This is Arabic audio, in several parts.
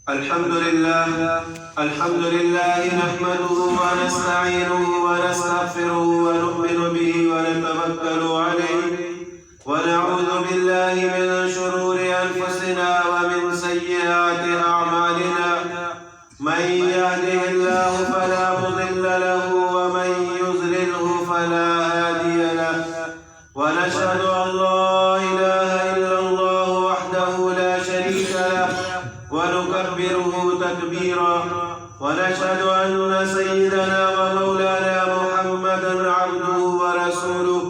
الحمد لله نحمده ونستعينه ونستغفره ونؤمن به ونتوكل عليه ونعوذ بالله من شرور أنفسنا ومن سيئات أعمالنا. من يهده الله فلا مضل له ومن يضلله فلا هادي له، ونشهد أن لا إله إلا الله وحده لا شريك له ونكبره تكبيرا، ونشهد أن سيدنا ومولانا محمدا عبده ورسوله.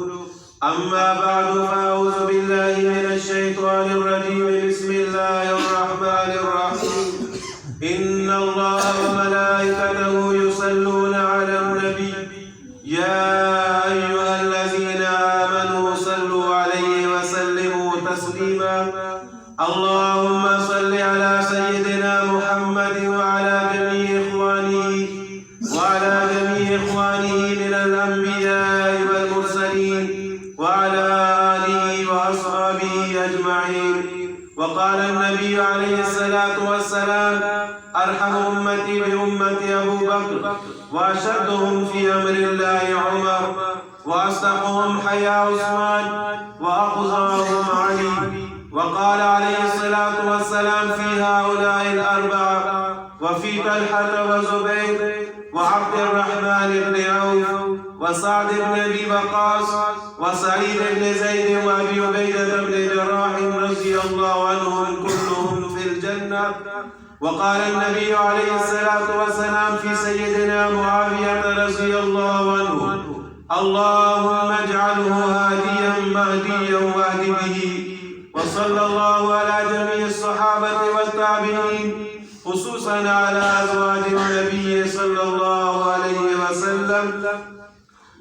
أما بعد، فأعوذ بالله من الشيطان الرجيم. بسم الله الرحمن الرحيم. إن الله وملائكته يصلون على النبي يا أيها الذين آمنوا صلوا عليه وسلموا تسليما. اللهم صل على سيدنا محمد وعلى جميع إخوانه من الأنبياء والمرسلين وعلى آله وأصحابه أجمعين. وقال النبي عليه الصلاة والسلام: أرحم أمتي بأمتي أبو بكر، وأشدهم في أمر الله عمر، وأصدقهم حياء عثمان، وأقصاهم علي. وقال عليه الصلاة والسلام في هؤلاء الأربعة: وفي طلحة وزبير وعبد الرحمن بن عوف وسعد بن أبي وقاص وسعيد بن زيد وأبي عبيدة بن جراح رضي الله عنهم كلهم في الجنة. وقال النبي عليه الصلاة والسلام في سيدنا معاوية رضي الله عنه: اللهم اجعله هاديا مهديا واهد به. وصلى الله على جميع الصحابة والتابعين، خصوصا على أزواج النبي صلى الله عليه وسلم،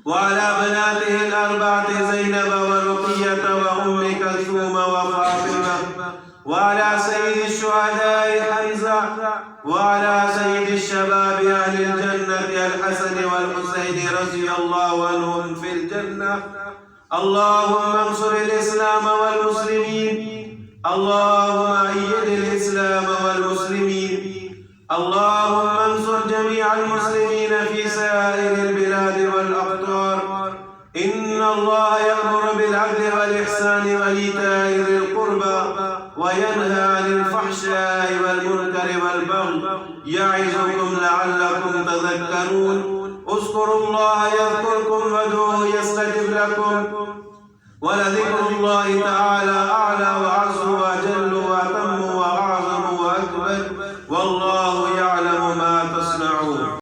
وعلى بناته الأربعة زينب ورقية وأم كلثوم وفاطمة، وعلى سيد الشهداء حمزة، وعلى سيد الشباب أهل الجنة الحسن والحسين رضي الله عنهم في الجنة. اللهم انصر الإسلام والمسلمين، اللهم أيد الإسلام والمسلمين، اللهم انصر جميع المسلمين في سائر البلاد والأقطار. إن الله يأمر بالعدل والإحسان وإيتاء ذي القربى وينهى عن الفحشاء والمنكر والبغي يعظكم لعلكم تذكرون. اذكروا الله يذكركم وادعوه يستجب لكم، ولذكر الله تعالى أعلى وأعز وأجل وأتم وأعظم وأكبر، والله يعلم ما